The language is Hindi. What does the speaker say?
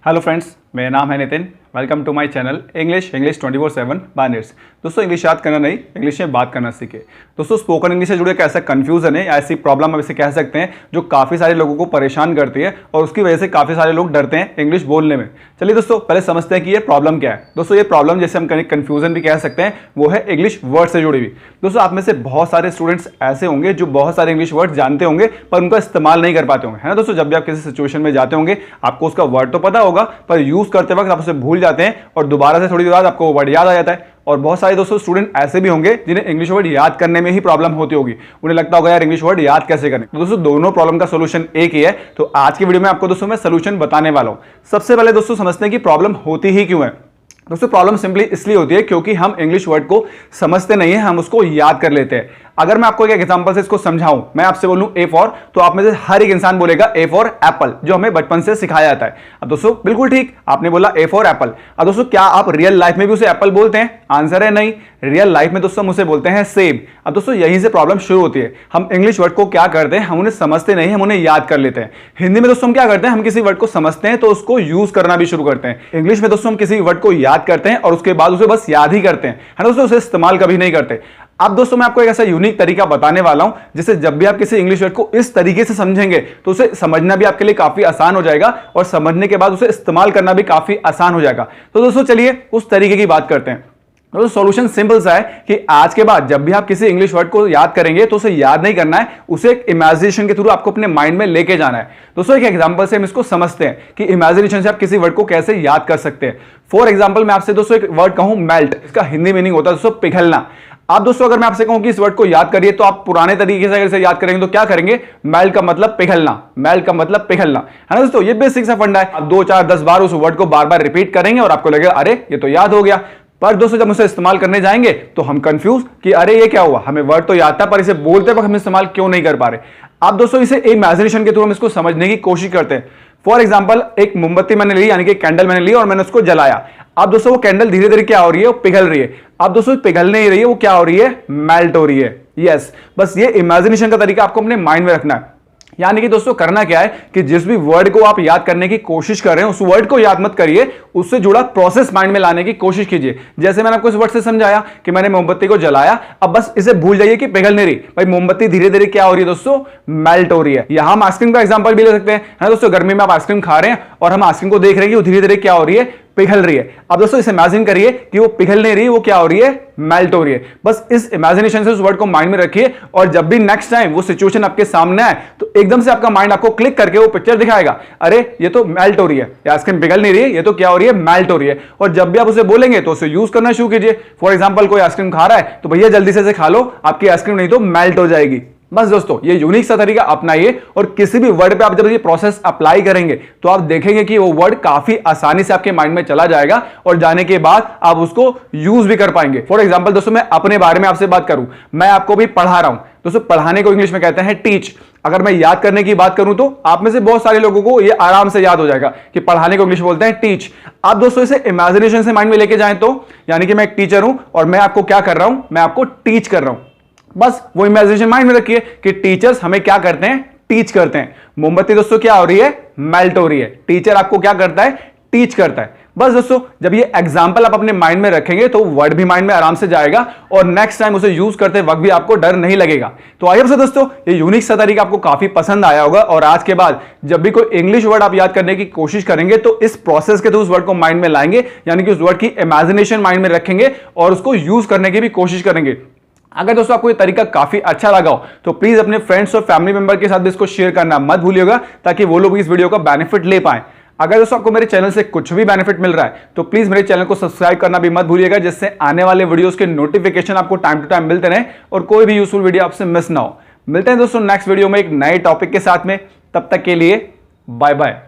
हेलो फ्रेंड्स, मेरा नाम है Nitin. Welcome to my channel English 24/7 by Nits. दोस्तों, इंग्लिश याद करना नहीं, इंग्लिश में बात करना सीखे। दोस्तों, स्पोकन इंग्लिश से जुड़े एक ऐसा कन्फ्यूजन है या ऐसी प्रॉब्लम आप इसे कह सकते हैं जो काफ़ी सारे लोगों को परेशान करती है और उसकी वजह से काफ़ी सारे लोग डरते हैं इंग्लिश बोलने में। चलिए दोस्तों, पहले समझते हैं कि ये प्रॉब्लम क्या है। दोस्तों, ये प्रॉब्लम जैसे हम कन्फ्यूजन भी कह सकते हैं, वो है इंग्लिश वर्ड से जुड़ी हुई। दोस्तों, आप में से बहुत सारे स्टूडेंट्स ऐसे होंगे जो बहुत सारे इंग्लिश वर्ड जानते होंगे पर उनका इस्तेमाल नहीं कर पाते होंगे, है ना दोस्तों। जब भी आप किसी सिचुएशन में जाते होंगे, आपको उसका वर्ड तो पता होगा पर यूज करते वक्त आप उसे भूल जाते हैं और दोबारा से थोड़ी देर बाद आपको वर्ड याद आ जाता है। और बहुत सारे दोस्तों स्टूडेंट ऐसे भी होंगे जिन्हें इंग्लिश वर्ड याद करने में ही प्रॉब्लम होती होगी। उन्हें लगता होगा यार इंग्लिश वर्ड याद कैसे करें। तो दोस्तों, दोनों प्रॉब्लम का सॉल्यूशन एक ही है। तो आज की वीडियो में आपको दोस्तों मैं सॉल्यूशन बताने वाला हूं। सबसे पहले दोस्तों समझते हैं कि प्रॉब्लम होती ही क्यों है। दोस्तों, प्रॉब्लम सिंपली इसलिए होती है क्योंकि हम इंग्लिश वर्ड को समझते नहीं है, हम उसको याद कर लेते हैं। अगर मैं आपको एक एग्जांपल से इसको समझाऊं, मैं आपसे बोलूं ए फॉर, तो आप में से हर एक इंसान बोलेगा ए फॉर एप्पल, जो हमें बचपन से सिखाया जाता है। अब दोस्तों बिल्कुल ठीक, आपने बोला ए फॉर एप्पल। अब दोस्तों, क्या आप रियल लाइफ में भी उसे एप्पल बोलते हैं? आंसर है नहीं। रियल लाइफ में दोस्तों हम उसे बोलते हैं सेब। अब दोस्तों यहीं से प्रॉब्लम शुरू होती है। हम इंग्लिश वर्ड को क्या करते हैं, हम उन्हें समझते नहीं, हम उन्हें याद कर लेते हैं। हिंदी में दोस्तों हम क्या करते हैं, हम किसी वर्ड को समझते हैं तो उसको यूज करना भी शुरू करते हैं। इंग्लिश में दोस्तों हम किसी वर्ड को याद करते हैं और उसके बाद उसे बस याद ही करते हैं, है ना दोस्तों, उसे इस्तेमाल कभी नहीं करते। अब दोस्तों मैं आपको एक ऐसा यूनिक तरीका बताने वाला हूं जिससे जब भी आप किसी इंग्लिश वर्ड को इस तरीके से समझेंगे तो उसे समझना भी आपके लिए काफी आसान हो जाएगा और समझने के बाद उसे इस्तेमाल करना भी काफी आसान हो जाएगा। तो दोस्तों चलिए उस तरीके की बात करते हैं। तो सॉल्यूशन सिंपल सा है कि आज के बाद जब भी आप किसी इंग्लिश वर्ड को याद करेंगे तो उसे याद नहीं करना है, उसे एक इमेजिनेशन के थ्रू आपको अपने माइंड में लेके जाना है। दोस्तों एक एग्जांपल से हम इसको समझते हैं कि इमेजिनेशन से आप किसी वर्ड को कैसे याद कर सकते हैं। फॉर एग्जांपल मैं आपसे दोस्तों एक वर्ड कहूं मेल्ट, इसका हिंदी मीनिंग होता है दोस्तों पिघलना। आप दोस्तों अगर मैं आपसे कहूं कि इस वर्ड को याद करिए तो आप पुराने तरीके से अगर इसे याद करेंगे तो क्या करेंगे? मेल्ट का मतलब पिघलना, मेल्ट का मतलब पिघलना, है ना दोस्तों। ये बेसिक सा फंडा है। आप 2, 4, 10 बार उस वर्ड को बार बार रिपीट करेंगे और आपको लगेगा अरे ये तो याद हो गया। पर दोस्तों जब उसे इस्तेमाल करने जाएंगे तो हम कंफ्यूज कि अरे ये क्या हुआ, हमें वर्ड तो याद था पर इसे बोलते वक्त हम इस्तेमाल क्यों नहीं कर पा रहे। आप दोस्तों इसे इमेजिनेशन के थ्रू हम इसको समझने की कोशिश करते हैं। फॉर एग्जाम्पल एक मोमबत्ती मैंने ली, यानी कि कैंडल मैंने ली और मैंने उसको जलाया। अब दोस्तों वो कैंडल धीरे धीरे क्या हो रही है, वो पिघल रही है। अब दोस्तों पिघल नहीं रही है, वो क्या हो रही है? मेल्ट हो रही है। यस, बस ये इमेजिनेशन का तरीका आपको अपने माइंड में रखना है। यानी कि दोस्तों करना क्या है कि जिस भी वर्ड को आप याद करने की कोशिश कर रहे हैं उस वर्ड को याद मत करिए, उससे जुड़ा प्रोसेस माइंड में लाने की कोशिश कीजिए। जैसे मैंने आपको इस वर्ड से समझाया कि मैंने मोमबत्ती को जलाया, अब बस इसे भूल जाइए कि पिघल नहीं रही। भाई मोमबत्ती धीरे धीरे क्या हो रही है दोस्तों? मेल्ट हो रही है। यहां हम आइसक्रीम का एग्जांपल भी ले सकते हैं, है दोस्तों। गर्मी में आप आइसक्रीम खा रहे हैं और हम आइसक्रीम को देख रहे हैं कि वो धीरे धीरे क्या हो रही है? पिघल रही है। अब दोस्तों इसे इमेजिन करिए कि वो पिघल नहीं रही, वो क्या हो रही है? मेल्ट हो रही है। बस इस इमेजिनेशन से उस वर्ड को माइंड में रखिए और जब भी नेक्स्ट टाइम वो सिचुएशन आपके सामने आए तो एकदम से आपका माइंड आपको क्लिक करके वो पिक्चर दिखाएगा, अरे ये तो मेल्ट हो रही है, आइसक्रीम पिघल नहीं रही है, ये तो क्या हो रही है? मेल्ट हो रही है। और जब भी आप उसे बोलेंगे तो उसे यूज करना शुरू कीजिए। फॉर एग्जाम्पल कोई आइसक्रीम खा रहा है तो भैया जल्दी से इसे खा लो, आपकी आइसक्रीम नहीं तो मेल्ट हो जाएगी। बस दोस्तों ये यूनिक सा तरीका अपनाइए और किसी भी वर्ड पे आप जब ये प्रोसेस अप्लाई करेंगे तो आप देखेंगे कि वो वर्ड काफी आसानी से आपके माइंड में चला जाएगा और जाने के बाद आप उसको यूज भी कर पाएंगे। फॉर एग्जांपल दोस्तों मैं अपने बारे में आपसे बात करूं, मैं आपको भी पढ़ा रहा हूं दोस्तों। पढ़ाने को इंग्लिश में कहते हैं टीच। अगर मैं याद करने की बात करूं तो आप में से बहुत सारे लोगों को ये आराम से याद हो जाएगा कि पढ़ाने को इंग्लिश बोलते हैं टीच। आप दोस्तों इसे इमेजिनेशन से माइंड में लेके जाएं तो, यानी कि मैं एक टीचर हूं और मैं आपको क्या कर रहा हूं? मैं आपको टीच कर रहा हूं। बस वो इमेजिनेशन माइंड में रखिए कि टीचर्स हमें क्या करते हैं? टीच करते हैं। मोमबत्ती दोस्तों क्या हो रही है? मेल्ट हो रही है। टीचर आपको क्या करता है? टीच करता है। बस दोस्तों जब ये एग्जाम्पल आप अपने माइंड में रखेंगे तो वर्ड भी माइंड में आराम से जाएगा और नेक्स्ट टाइम उसे यूज करते वक्त भी आपको डर नहीं लगेगा। तो आई होप से दोस्तों ये यूनिक सा तरीका आपको काफी पसंद आया होगा और आज के बाद जब भी कोई इंग्लिश वर्ड आप याद करने की कोशिश करेंगे तो इस प्रोसेस के थ्रू उस वर्ड को माइंड में लाएंगे, यानी कि उस वर्ड की इमेजिनेशन माइंड में रखेंगे और उसको यूज करने की भी कोशिश करेंगे। अगर दोस्तों आपको ये तरीका काफी अच्छा लगा हो तो प्लीज अपने फ्रेंड्स और फैमिली मेंबर के साथ भी इसको शेयर करना मत भूलिएगा ताकि वो लोग इस वीडियो का बेनिफिट ले पाएं। अगर दोस्तों आपको मेरे चैनल से कुछ भी बेनिफिट मिल रहा है तो प्लीज मेरे चैनल को सब्सक्राइब करना भी मत भूलिएगा, जिससे आने वाले वीडियोस के नोटिफिकेशन आपको टाइम टू टाइम मिलते रहे और कोई भी यूजफुल वीडियो आपसे मिस ना हो। मिलते हैं दोस्तों नेक्स्ट वीडियो में एक नए टॉपिक के साथ में, तब तक के लिए बाय बाय।